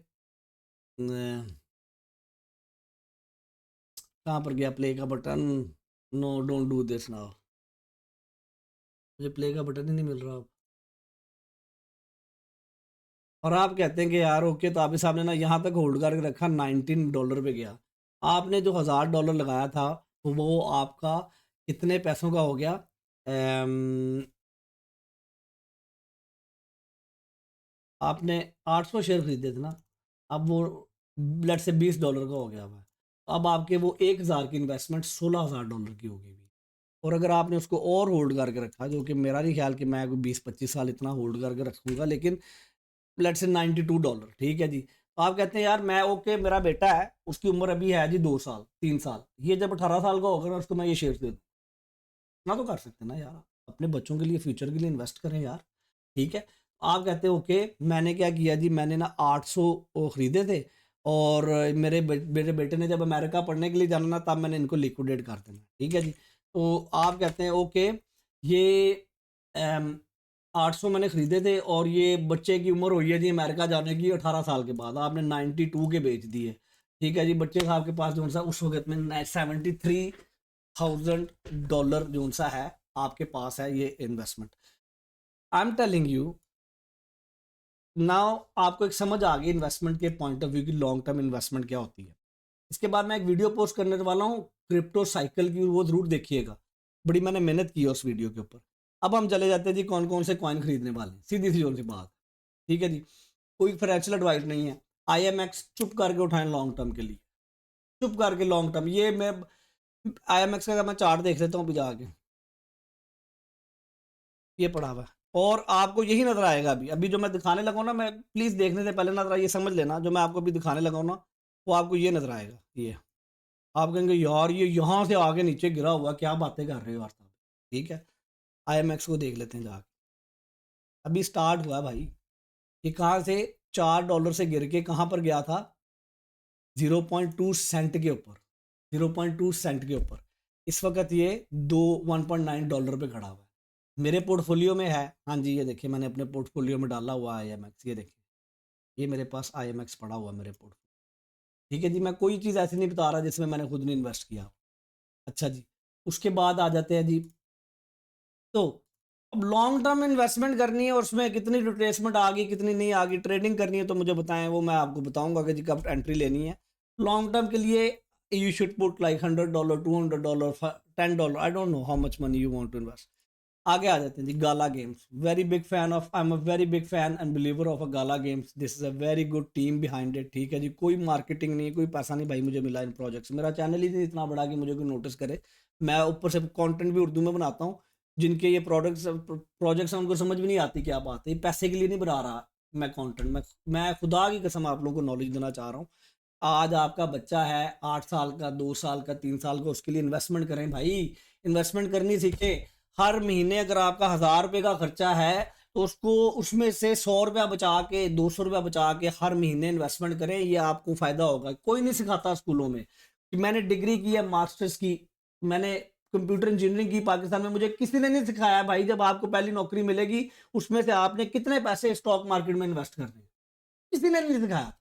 कहाँ पर गया प्ले का button, no don't do this now, मुझे प्ले का बटन ही नहीं मिल रहा अब। और आप कहते हैं कि यार ओके, तो आप साहब ने ना यहाँ तक होल्ड करके रखा, $19 पे गया। आपने जो $1000 लगाया था वो आपका कितने पैसों का हो गया? आपने 800 शेयर खरीदे थे ना, अब वो लेट से $20 का हो गया हुआ है। अब आपके वो 1000 की इन्वेस्टमेंट $16,000 की हो गई। और अगर आपने उसको और होल्ड करके रखा, जो कि मेरा नहीं ख्याल कि मैं कोई 20-25 साल इतना होल्ड करके रखूँगा, लेकिन लेट्स से $92, ठीक है जी। तो आप कहते हैं यार मैं ओके, मेरा बेटा है, उसकी उम्र अभी है जी 2 साल, 3 साल, ये जब 18 साल का होगा ना, उसको मैं ये शेयर दे दूँ, ना तो कर सकते हैं ना यार, अपने बच्चों के लिए, फ्यूचर के लिए इन्वेस्ट करें यार, ठीक है। आप कहते हैं ओके, मैंने क्या किया जी, मैंने ना 800 वो खरीदे थे, और मेरे बेटे ने जब अमेरिका पढ़ने के लिए जाना ना, तब मैंने इनको लिक्विडेट कर देना, ठीक है जी। तो आप कहते हैं ओके, ये 800 मैंने खरीदे थे, और ये बच्चे की उम्र हुई है जी अमेरिका जाने की 18 साल के बाद, आपने 92 के बेच दिए, ठीक है जी। बच्चे साहब के पास जो सा उस वक्त में $73,000 जो सा है आपके पास है ये investment. I am telling you now, आपको एक समझ आ गई इन्वेस्टमेंट के पॉइंट ऑफ व्यू की लॉन्ग टर्म इन्वेस्टमेंट क्या होती है। इसके बाद मैं एक वीडियो पोस्ट करने वाला हूँ क्रिप्टो साइकिल की, वो जरूर देखिएगा, बड़ी मैंने मेहनत की है उस वीडियो के ऊपर। अब हम चले जाते हैं जी कौन कौन से कॉइन खरीदने वाले, सीधी सी जोन सी बात, ठीक है जी। कोई फाइनेंशियल एडवाइस नहीं है। IMX चुप करके उठाएं लॉन्ग टर्म के लिए, चुप करके लॉन्ग टर्म। ये मैं IMX का मैं चार्ट देख लेता हूँ अभी जाके, ये पड़ा हुआ है, और आपको यही नजर आएगा। अभी अभी जो मैं दिखाने लगा हूं ना, मैं प्लीज देखने से पहले नजर, ये समझ लेना, जो मैं आपको अभी दिखाने लगा हूं ना, वो आपको ये नजर आएगा। ये आप कहेंगे यार ये यहाँ से आगे नीचे गिरा हुआ, क्या बातें कर रहे हो यार साहब, ठीक है। IMX को देख लेते हैं जाके, अभी स्टार्ट हुआ भाई। ये कहाँ से $4 से गिर के कहाँ पर गया था? 0.2 सेंट के ऊपर, 0.2 सेंट के ऊपर। इस वक्त ये $1.9 पे खड़ा हुआ है। मेरे पोर्टफोलियो में है, हाँ जी, ये देखिए मैंने अपने पोर्टफोलियो में डाला हुआ IMX, ये देखिए, ये मेरे पास IMX पड़ा हुआ है मेरे पोर्टफोलियो, ठीक है जी। मैं कोई चीज़ ऐसी नहीं बता रहा जिसमें मैंने खुद नहीं इन्वेस्ट किया। अच्छा जी, उसके बाद आ जाते हैं जी, तो अब लॉन्ग टर्म इन्वेस्टमेंट करनी है और उसमें कितनी रिट्रेसमेंट आ गई कितनी नहीं आ गई, ट्रेडिंग करनी है तो मुझे बताएं, वो मैं आपको बताऊंगा कि जी कब एंट्री लेनी है। लॉन्ग टर्म के लिए you should put like $100, $200, $10, I don't know how much money you want to invest. आगे आ जाते हैं जी Gala games, very big fan of, I am a very big fan and believer of a Gala games, this is a very good team behind it, ठीक है जी। कोई marketing नहीं, कोई पैसा नहीं भाई मुझे मिला इन प्रोजेक्ट्स, मेरा चैनल ही नहीं इतना बड़ा कि मुझे कोई नोटिस करे। मैं ऊपर से कंटेंट भी उर्दू में बनाता हूँ, जिनके ये प्रोजेक्ट्स हैं उनको समझ भी नहीं आती क्या बात है, ये पैसे के लिए नहीं बना रहा मैं कंटेंट, मैं खुदा की कसम आप लोगों को नॉलेज देना चाह रहा हूँ। आज आपका बच्चा है 8 साल का, 2 साल का, 3 साल का, उसके लिए इन्वेस्टमेंट करें भाई, इन्वेस्टमेंट करनी सीखे। हर महीने अगर आपका $1000 का खर्चा है, तो उसको उसमें से $100 बचा के, $200 बचा के हर महीने इन्वेस्टमेंट करें, ये आपको फायदा होगा। कोई नहीं सिखाता स्कूलों में कि मैंने डिग्री की है मास्टर्स की, मैंने कंप्यूटर इंजीनियरिंग की पाकिस्तान में, मुझे किसी ने नहीं सिखाया भाई जब आपको पहली नौकरी मिलेगी उसमें से आपने कितने पैसे स्टॉक मार्केट में इन्वेस्ट करने, किसी ने नहीं सिखाया।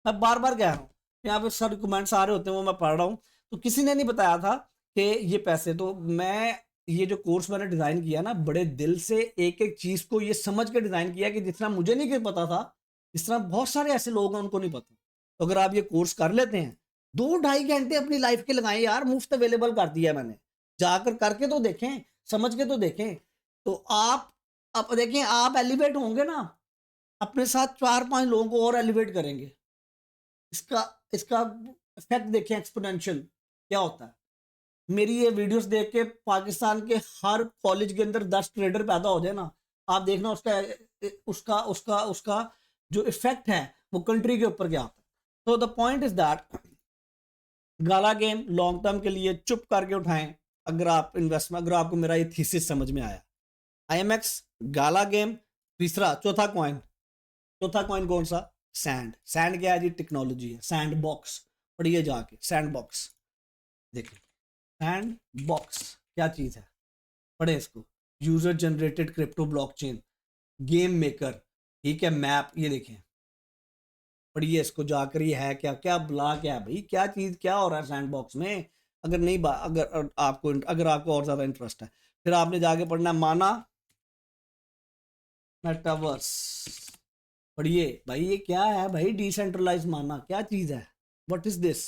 मैं बार बार कह रहा हूँ, यहाँ पे सर कमेंट्स आ रहे होते हैं वो मैं पढ़ रहा हूँ, तो किसी ने नहीं बताया था कि ये पैसे, तो मैं ये जो कोर्स मैंने डिजाइन किया ना, बड़े दिल से एक एक चीज को ये समझ के डिजाइन किया कि जितना मुझे नहीं पता था, इस तरह बहुत सारे ऐसे लोग हैं उनको नहीं पता। तो अगर आप ये कोर्स कर लेते हैं, 2-2.5 घंटे अपनी लाइफ के लगाएं यार, मुफ्त अवेलेबल कर दिया मैंने, जाकर करके तो देखें, समझ के तो देखें। तो आप अब देखें, आप एलिवेट होंगे ना, अपने साथ 4-5 लोगों को और एलिवेट करेंगे। इसका इसका इफेक्ट देखें एक्सपोनेंशियल क्या होता है। मेरी ये वीडियोस देख के पाकिस्तान के हर कॉलेज के अंदर 10 ट्रेडर पैदा हो जाए ना, आप देखना उसका उसका उसका उसका जो इफेक्ट है वो कंट्री के ऊपर क्या होता है। तो the point is that, gala game long term के लिए चुप करके उठाएं। अगर आप इन्वेस्टमेंट, अगर आपको मेरा ये थीसिस समझ में आया, IMX, गाला गेम, तीसरा, चौथा कॉइन कौन सा? सैंड। सैंड क्या है जी? टेक्नोलॉजी है। सैंड बॉक्स पढ़िए जाके, सैंड बॉक्स देखिए, सैंड बॉक्स क्या चीज है, पढ़े इसको। User generated crypto blockchain, game maker, ठीक है, मैप, ये देखें, पढ़िए इसको जाकर, ये है क्या, क्या बुला, क्या है भाई, क्या चीज, क्या हो रहा है सैंड बॉक्स में। अगर नहीं अगर आपको और ज्यादा इंटरेस्ट है, फिर आपने जाके पढ़ना है माना मेटावर्स, पढ़िए भाई ये क्या है भाई, डिसेंट्रलाइज माना क्या चीज है, व्हाट इज दिस,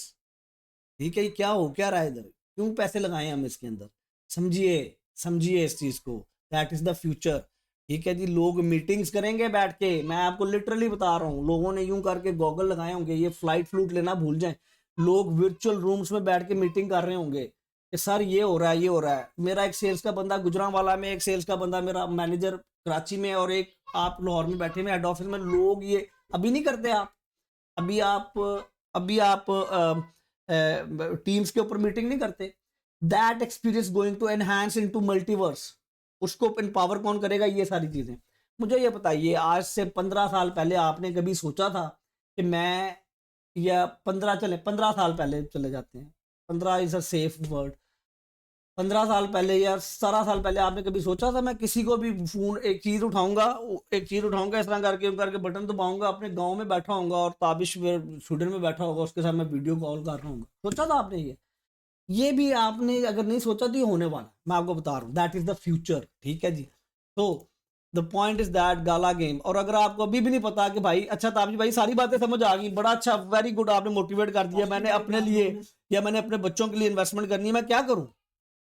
ठीक है, ये क्या हो क्या रहा है इधर, क्यों पैसे लगाए हम इसके अंदर, समझिए, समझिए इस चीज को, दैट इज द फ्यूचर। ठीक है जी, लोग मीटिंग्स करेंगे बैठ के, मैं आपको लिटरली बता रहा हूँ, लोगों ने यूं करके गॉगल लगाए होंगे, ये फ्लाइट फ्लूट लेना भूल जाएं, लोग वर्चुअल रूम्स में बैठ के मीटिंग कर रहे होंगे कि सर ये हो रहा है, ये हो रहा है। मेरा एक सेल्स का बंदा गुजरांवाला में, एक सेल्स का बंदा मेरा मैनेजर कराची में, और एक आप लाहौर में बैठे में हेड ऑफिस में, लोग ये अभी नहीं करते आप, अभी आप अभी आप टीम्स के ऊपर मीटिंग नहीं करते। That experience going to enhance into multiverse, उसको एम्पावर कौन करेगा, ये सारी चीजें। मुझे ये बताइए, आज से 15 साल पहले आपने कभी सोचा था कि मैं, या 15 साल पहले चले जाते हैं, 15 इज अ सेफ वर्ड, 15 साल पहले या 17 साल पहले आपने कभी सोचा था मैं किसी को भी फोन, एक चीज उठाऊंगा, एक चीज उठाऊंगा इस तरह करके करके बटन दबाऊंगा, अपने गांव में बैठा होऊंगा और ताबिश स्टूडेंट में बैठा होगा, उसके साथ मैं वीडियो कॉल कर रहा हूँ, सोचा था आपने ये भी आपने अगर नहीं सोचा तो ये होने वाला, मैं आपको बता रहा हूँ, दैट इज द फ्यूचर। ठीक है जी, तो the point is that gala game. और अगर आपको अभी भी नहीं पता कि भाई, अच्छा ताबिश भाई सारी बातें समझ आ गई, बड़ा अच्छा, वेरी गुड, आपने मोटिवेट कर दिया, मैंने अपने लिए या मैंने अपने बच्चों के लिए इन्वेस्टमेंट करनी है, मैं क्या करूं,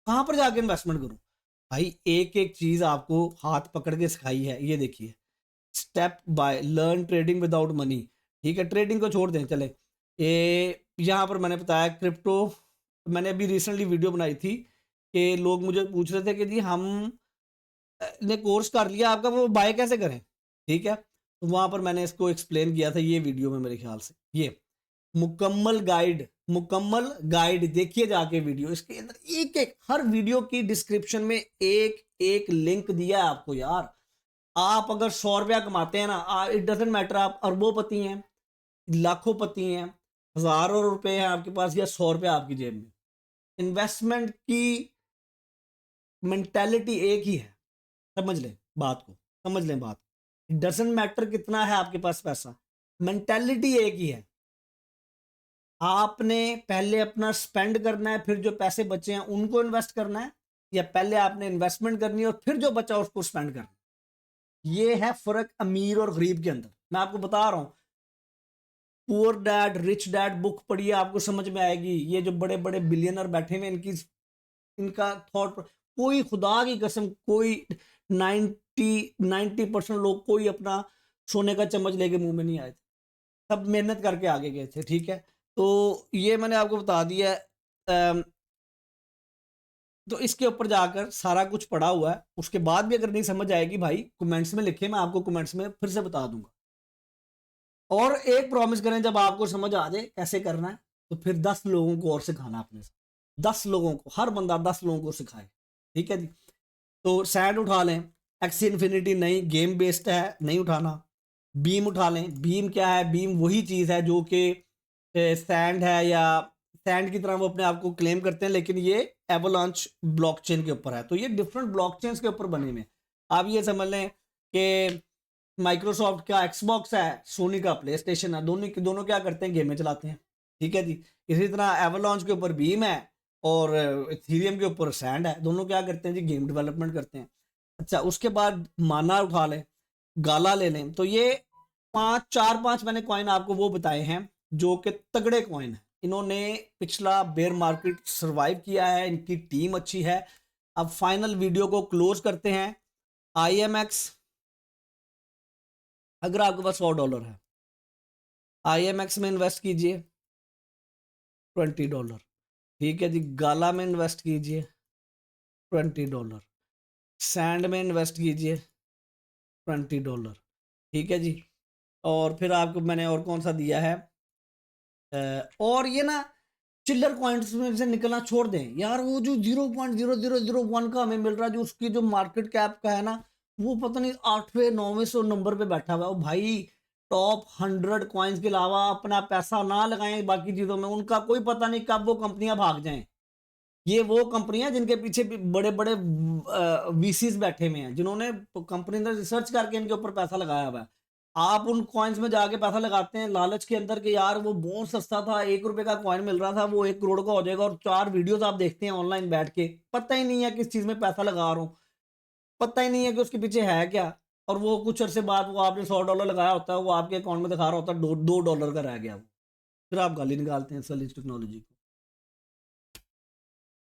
कहां पर जाके इन्वेस्टमेंट करूं। भाई एक एक चीज आपको हाथ पकड़ के सिखाई है, ये देखिए, step by learn trading without money. ठीक है, ट्रेडिंग को छोड़ दें, चले ये यहाँ पर मैंने बताया क्रिप्टो, मैंने अभी रिसेंटली वीडियो बनाई थी कि लोग मुझे पूछ रहे थे कि जी हम ने कोर्स कर लिया आपका, वो बाय कैसे करें। ठीक है, तो वहां पर मैंने इसको एक्सप्लेन किया था ये वीडियो में, मेरे ख्याल से ये मुकम्मल गाइड, मुकम्मल गाइड देखिए जाके वीडियो, इसके अंदर एक एक हर वीडियो की डिस्क्रिप्शन में एक एक लिंक दिया है आपको यार। आप अगर 100 रुपया कमाते हैं ना, इट डजेंट मैटर आप अरबोपति हैं, लाखोंपति हैं, हजारों रुपए हैं आपके पास, या 100 रुपया आपकी जेब में, इन्वेस्टमेंट की मेंटेलिटी एक ही है, समझ लें बात को, समझ लें बात, इट डजेंट मैटर कितना है आपके पास पैसा, मेंटेलिटी एक ही है। आपने पहले अपना स्पेंड करना है, फिर जो पैसे बचे हैं उनको इन्वेस्ट करना है, या पहले आपने इन्वेस्टमेंट करनी है और फिर जो बचा उसको स्पेंड करना है। ये है फर्क अमीर और गरीब के अंदर, मैं आपको बता रहा हूं। Poor dad rich dad book पढ़िए, आपको समझ में आएगी। ये जो बड़े बड़े बिलियनर बैठे हुए, इनकी इनका थॉट, कोई खुदा की कसम, कोई 90% लोग कोई अपना सोने का चम्मच लेके मुंह में नहीं आए थे, सब मेहनत करके आगे गए थे। ठीक है, तो ये मैंने आपको बता दिया है। तो इसके ऊपर जाकर सारा कुछ पड़ा हुआ है, उसके बाद भी अगर नहीं समझ आएगी भाई कमेंट्स में लिखे, मैं आपको कमेंट्स में फिर से बता दूंगा। और एक प्रॉमिस करें, जब आपको समझ आ जाए कैसे करना है, तो फिर 10 लोगों को और सिखाना अपने साथ, 10 लोगों को, हर बंदा 10 लोगों को सिखाए। ठीक है जी, तो सैंड उठा लें, एक्सी इन्फिनिटी नहीं, गेम बेस्ड है, नहीं उठाना। बीम उठा लें, बीम क्या है, बीम वही चीज़ है जो कि सैंड है, या सैंड की तरह वो अपने आप को क्लेम करते हैं, लेकिन ये एवलांच ब्लॉकचेन के ऊपर है, तो ये डिफरेंट ब्लॉकचेन्स के ऊपर बने हुए। आप ये समझ लें कि माइक्रोसॉफ्ट का एक्सबॉक्स है, सोनी का प्ले स्टेशन है, दोनों क्या करते हैं, गेमें चलाते हैं। ठीक है जी, इसी तरह एवलांच के ऊपर बीम है और इथेरियम के ऊपर सैंड है, दोनों क्या करते हैं जी, गेम डेवलपमेंट करते हैं। अच्छा, उसके बाद माना उठा लें, गाला ले लें, तो ये 4-5 मैंने कॉइन आपको वो बताए हैं जो कि तगड़े कॉइन है, इन्होंने पिछला बेयर मार्केट सरवाइव किया है, इनकी टीम अच्छी है। अब फाइनल वीडियो को क्लोज करते हैं। IMX, अगर आपके पास $100 है, IMX में इन्वेस्ट कीजिए $20। ठीक है जी, गाला में इन्वेस्ट कीजिए $20, सैंड में इन्वेस्ट कीजिए $20। ठीक है जी, और फिर आपको मैंने और कौन सा दिया है, और ये ना चिल्लर कॉइन्स में से निकलना छोड़ दें यार, वो जो 0.0001 का हमें मिल रहा है, जो उसकी जो मार्केट कैप का है ना, वो पता नहीं 8वें 9वें नंबर पे बैठा हुआ है। भाई टॉप 100 कॉइन्स के अलावा अपना पैसा ना लगाएं बाकी चीजों में, उनका कोई पता नहीं कब वो कंपनियां भाग जाएं। ये वो कंपनियां जिनके पीछे बड़े बड़े VCs बैठे हुए हैं, जिन्होंने कंपनी ने रिसर्च करके इनके ऊपर पैसा लगाया हुआ है। आप उन कॉइन्स में जाके पैसा लगाते हैं लालच के अंदर कि यार वो बहुत सस्ता था, ₹1 का कॉइन मिल रहा था, वो 1 करोड़ का हो जाएगा, और 4 वीडियोस आप देखते हैं ऑनलाइन बैठ के, पता ही नहीं है किस चीज में पैसा लगा रहा हूँ, पता ही नहीं है कि उसके पीछे है क्या। और वो कुछ अरसे बाद वो आपने $100 लगाया होता है, वो आपके अकाउंट में दिखा रहा होता है $2 का रह गया वो, फिर आप गाली निकालते हैं सलीज टेक्नोलॉजी को।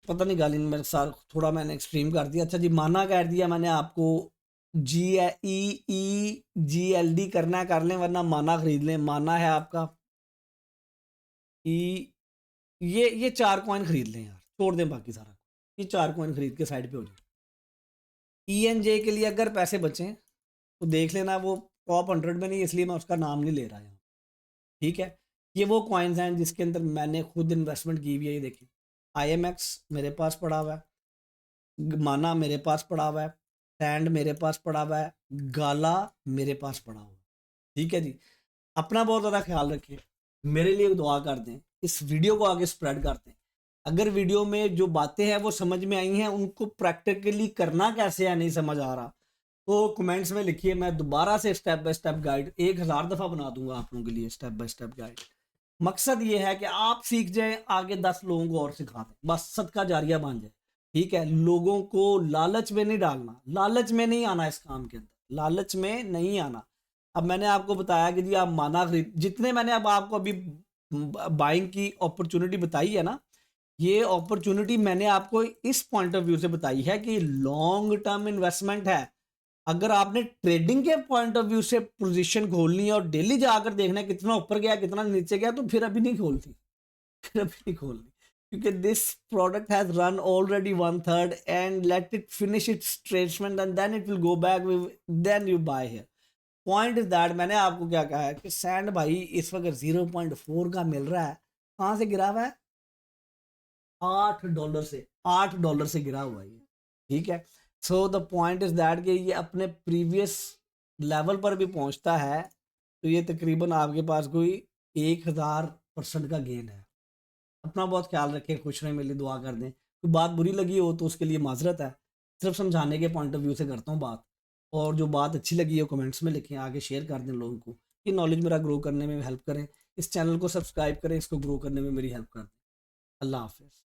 पता नहीं गाली मेरे साथ थोड़ा मैंने एक्सट्रीम कर दिया। अच्छा जी, माना कर दिया मैंने आपको, GELD करना है कर लें, वरना माना खरीद लें। माना है आपका ई, ये 4 कॉइन खरीद लें यार, छोड़ दें बाकी सारा। ये 4 कॉइन खरीद के साइड पे हो जाए। ENJ के लिए अगर पैसे बचें तो देख लेना, वो टॉप 100 में नहीं, इसलिए मैं उसका नाम नहीं ले रहा यहाँ। ठीक है, ये वो कॉइन्स हैं जिसके अंदर मैंने खुद इन्वेस्टमेंट की हुई है। ये देखें, IMX मेरे पास पड़ा हुआ है, माना मेरे पास पड़ा हुआ है, सैंड मेरे पास पड़ा हुआ है, गाला मेरे पास पड़ा हुआ है। ठीक है जी, अपना बहुत ज़्यादा ख्याल रखें, मेरे लिए दुआ कर दें, इस वीडियो को आगे स्प्रेड कर दें। अगर वीडियो में जो बातें हैं वो समझ में आई हैं, उनको प्रैक्टिकली करना कैसे है नहीं समझ आ रहा, तो कमेंट्स में लिखिए, मैं दोबारा से स्टेप बाय स्टेप गाइड 1000 दफ़ा बना दूंगा आप लोगों के लिए, स्टेप बाय स्टेप गाइड। मकसद ये है कि आप सीख जाएं, आगे 10 लोगों को और सिखा दें, बस सदका जारिया बन जाए। ठीक है, लोगों को लालच में नहीं डालना, लालच में नहीं आना इस काम के अंदर, लालच में नहीं आना। अब मैंने आपको बताया कि जी आप माना खरीद, जितने मैंने अब आपको अभी बाइंग की अपॉर्चुनिटी बताई है ना, ये अपॉर्चुनिटी मैंने आपको इस पॉइंट ऑफ व्यू से बताई है कि लॉन्ग टर्म इन्वेस्टमेंट है। अगर आपने ट्रेडिंग के पॉइंट ऑफ व्यू से पोजीशन खोलनी है और डेली जाकर देखना है कितना ऊपर गया कितना नीचे गया, तो फिर अभी नहीं खोलती, फिर अभी नहीं खोलनी, क्योंकि this product has run already 1/3 and let it finish its treatment and then it will go back, then you buy here. Point is that, मैंने आपको क्या कहा है कि सैंड भाई इस वक्त 0.4 का मिल रहा है, कहाँ से गिरा हुआ है, $8 से, $8 से गिरा हुआ है। ठीक है, so the point is that कि ये अपने प्रीवियस लेवल पर भी पहुंचता है, तो ये तकरीबन आपके पास कोई 1000% का गेन है। अपना बहुत ख्याल रखें, खुश रहें, मेरे लिए दुआ कर दें। कोई बात बुरी लगी हो तो उसके लिए माजरत है, सिर्फ समझाने के पॉइंट ऑफ व्यू से करता हूँ बात। और जो बात अच्छी लगी हो कमेंट्स में लिखें, आगे शेयर कर दें लोगों को, ये नॉलेज मेरा ग्रो करने में हेल्प करें। इस चैनल को सब्सक्राइब करें, इसको ग्रो करने में मेरी हेल्प कर दें। अल्लाह हाफिज़।